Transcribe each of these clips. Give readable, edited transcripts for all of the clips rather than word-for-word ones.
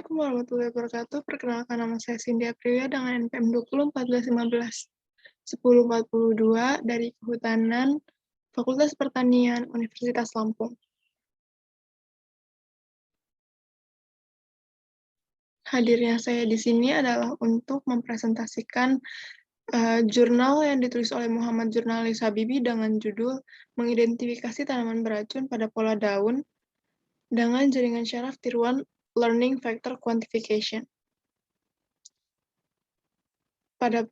Assalamualaikum warahmatullahi wabarakatuh. Perkenalkan nama saya Cindy Aprilia dengan NPM 201415 1042 dari Kehutanan Fakultas Pertanian Universitas Lampung. Hadirnya saya di sini adalah untuk mempresentasikan jurnal yang ditulis oleh Muhammad Jurnalis Habibi dengan judul Mengidentifikasi Tanaman Beracun pada Pola Daun dengan Jaringan Syaraf Tiruan Learning Factor Quantification. Pada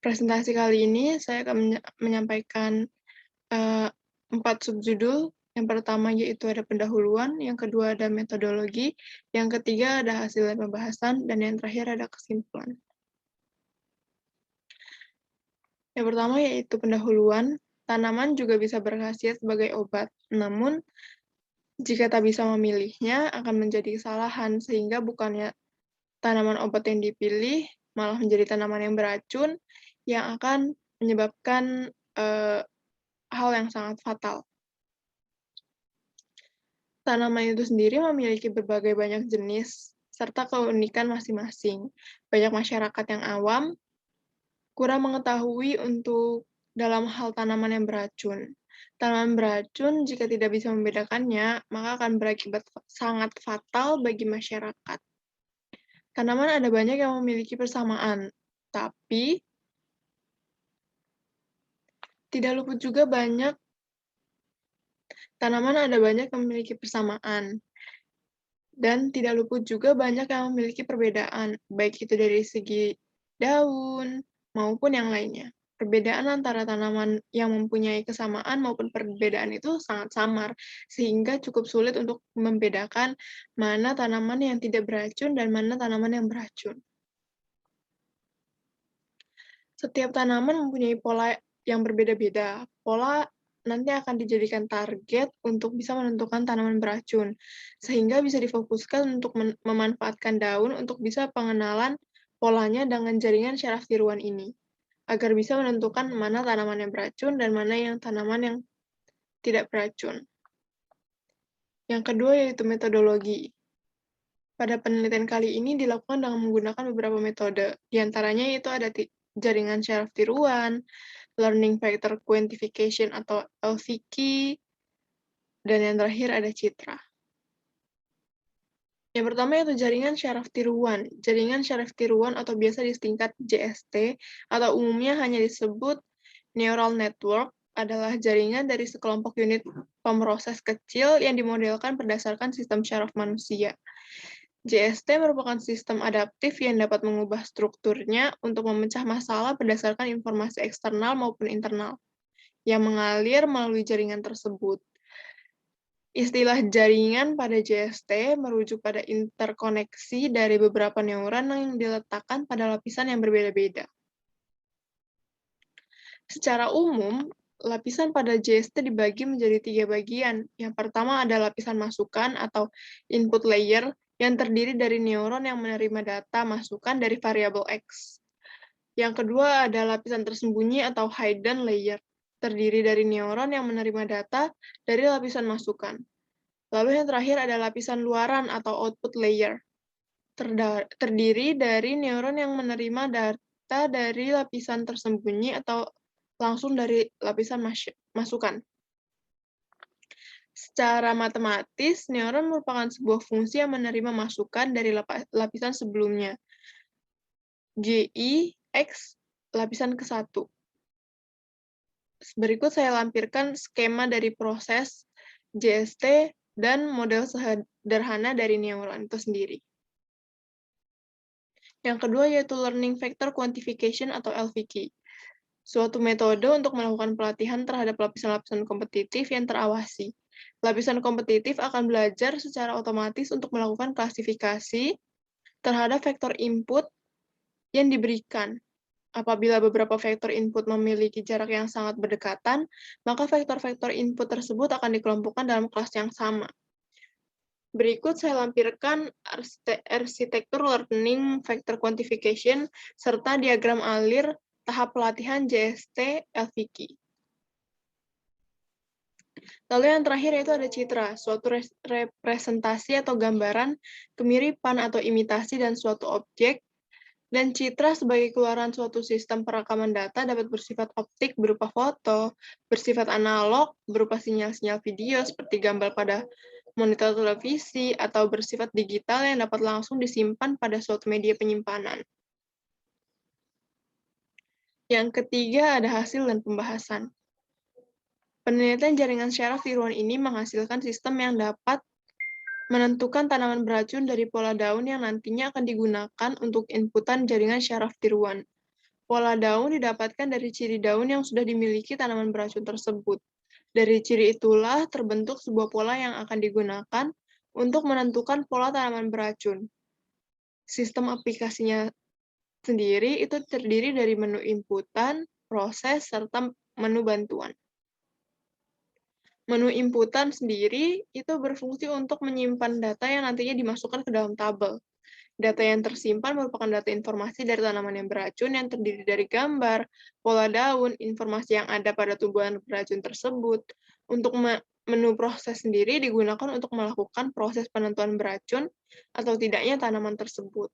presentasi kali ini, saya akan menyampaikan 4 subjudul. Yang pertama yaitu ada pendahuluan, yang kedua ada metodologi, yang ketiga ada hasil dan pembahasan, dan yang terakhir ada kesimpulan. Yang pertama yaitu pendahuluan. Tanaman juga bisa berkhasiat sebagai obat, namun jika tak bisa memilihnya akan menjadi kesalahan, sehingga bukannya tanaman obat yang dipilih, malah menjadi tanaman yang beracun, yang akan menyebabkan hal yang sangat fatal. Tanaman itu sendiri memiliki berbagai banyak jenis, serta keunikan masing-masing. Banyak masyarakat yang awam kurang mengetahui untuk dalam hal tanaman yang beracun. Tanaman beracun, jika tidak bisa membedakannya, maka akan berakibat sangat fatal bagi masyarakat. Tanaman ada banyak yang memiliki persamaan, tapi tidak luput juga banyak tanaman ada banyak yang memiliki persamaan. Dan tidak luput juga banyak yang memiliki perbedaan, baik itu dari segi daun maupun yang lainnya. Perbedaan antara tanaman yang mempunyai kesamaan maupun perbedaan itu sangat samar, sehingga cukup sulit untuk membedakan mana tanaman yang tidak beracun dan mana tanaman yang beracun. Setiap tanaman mempunyai pola yang berbeda-beda. Pola nanti akan dijadikan target untuk bisa menentukan tanaman beracun, sehingga bisa difokuskan untuk memanfaatkan daun untuk bisa pengenalan polanya dengan jaringan syaraf tiruan ini, agar bisa menentukan mana tanaman yang beracun dan mana yang tanaman yang tidak beracun. Yang kedua yaitu metodologi. Pada penelitian kali ini dilakukan dengan menggunakan beberapa metode, diantaranya yaitu ada jaringan syaraf tiruan, learning factor quantification atau LVQ, dan yang terakhir ada citra. Yang pertama yaitu jaringan syaraf tiruan. Jaringan syaraf tiruan atau biasa disingkat JST atau umumnya hanya disebut neural network adalah jaringan dari sekelompok unit pemroses kecil yang dimodelkan berdasarkan sistem syaraf manusia. JST merupakan sistem adaptif yang dapat mengubah strukturnya untuk memecah masalah berdasarkan informasi eksternal maupun internal yang mengalir melalui jaringan tersebut. Istilah jaringan pada JST merujuk pada interkoneksi dari beberapa neuron yang diletakkan pada lapisan yang berbeda-beda. Secara umum, lapisan pada JST dibagi menjadi 3 bagian. Yang pertama ada lapisan masukan atau input layer yang terdiri dari neuron yang menerima data masukan dari variabel X. Yang kedua ada lapisan tersembunyi atau hidden layer, terdiri dari neuron yang menerima data dari lapisan masukan. Lalu yang terakhir ada lapisan luaran atau output layer, terdiri dari neuron yang menerima data dari lapisan tersembunyi atau langsung dari lapisan masukan. Secara matematis, neuron merupakan sebuah fungsi yang menerima masukan dari lapisan sebelumnya. GI, X, lapisan ke-1. Berikut saya lampirkan skema dari proses JST dan model sederhana dari neuron itu sendiri. Yang kedua yaitu Learning Factor Quantification atau LVQ. Suatu metode untuk melakukan pelatihan terhadap lapisan-lapisan kompetitif yang terawasi. Lapisan kompetitif akan belajar secara otomatis untuk melakukan klasifikasi terhadap vektor input yang diberikan. Apabila beberapa vektor input memiliki jarak yang sangat berdekatan, maka vektor-vektor input tersebut akan dikelompokkan dalam kelas yang sama. Berikut saya lampirkan arsitektur Learning Factor Quantification serta diagram alir tahap pelatihan JST LVQ. Lalu yang terakhir yaitu ada citra, suatu representasi atau gambaran kemiripan atau imitasi dan suatu objek, dan citra sebagai keluaran suatu sistem perekaman data dapat bersifat optik berupa foto, bersifat analog berupa sinyal-sinyal video seperti gambar pada monitor televisi, atau bersifat digital yang dapat langsung disimpan pada suatu media penyimpanan. Yang ketiga ada hasil dan pembahasan. Penelitian jaringan syaraf tiruan ini menghasilkan sistem yang dapat menentukan tanaman beracun dari pola daun yang nantinya akan digunakan untuk inputan jaringan syaraf tiruan. Pola daun didapatkan dari ciri daun yang sudah dimiliki tanaman beracun tersebut. Dari ciri itulah terbentuk sebuah pola yang akan digunakan untuk menentukan pola tanaman beracun. Sistem aplikasinya sendiri itu terdiri dari menu inputan, proses, serta menu bantuan. Menu inputan sendiri itu berfungsi untuk menyimpan data yang nantinya dimasukkan ke dalam tabel. Data yang tersimpan merupakan data informasi dari tanaman yang beracun yang terdiri dari gambar, pola daun, informasi yang ada pada tumbuhan beracun tersebut. Untuk menu proses sendiri digunakan untuk melakukan proses penentuan beracun atau tidaknya tanaman tersebut.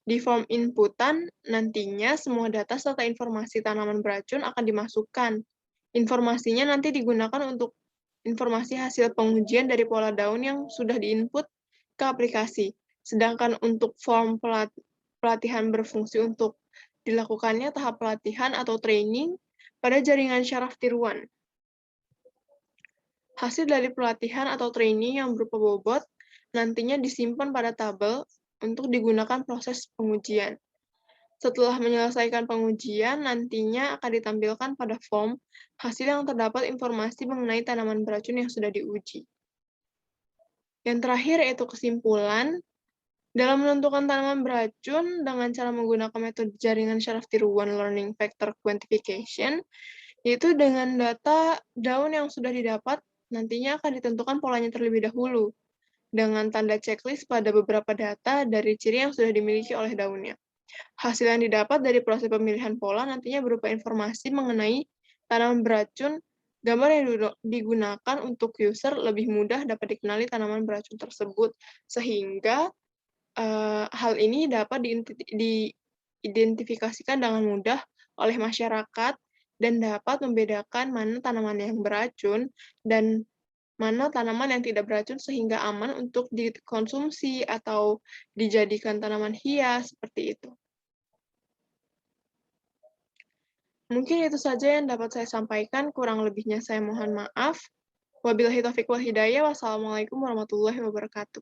Di form inputan, nantinya semua data serta informasi tanaman beracun akan dimasukkan. Informasinya nanti digunakan untuk informasi hasil pengujian dari pola daun yang sudah diinput ke aplikasi. Sedangkan untuk form pelatihan berfungsi untuk dilakukannya tahap pelatihan atau training pada jaringan syaraf tiruan. Hasil dari pelatihan atau training yang berupa bobot nantinya disimpan pada tabel untuk digunakan proses pengujian. Setelah menyelesaikan pengujian, nantinya akan ditampilkan pada form hasil yang terdapat informasi mengenai tanaman beracun yang sudah diuji. Yang terakhir yaitu kesimpulan. Dalam menentukan tanaman beracun dengan cara menggunakan metode jaringan syaraf tiruan learning factor quantification, yaitu dengan data daun yang sudah didapat, nantinya akan ditentukan polanya terlebih dahulu, dengan tanda checklist pada beberapa data dari ciri yang sudah dimiliki oleh daunnya. Hasil yang didapat dari proses pemilihan pola nantinya berupa informasi mengenai tanaman beracun, gambar yang digunakan untuk user lebih mudah dapat dikenali tanaman beracun tersebut, sehingga hal ini dapat diidentifikasikan dengan mudah oleh masyarakat dan dapat membedakan mana tanaman yang beracun dan mana tanaman yang tidak beracun sehingga aman untuk dikonsumsi atau dijadikan tanaman hias, seperti itu. Mungkin itu saja yang dapat saya sampaikan, kurang lebihnya saya mohon maaf. Wabillahi taufiq wal hidayah. Wassalamualaikum warahmatullahi wabarakatuh.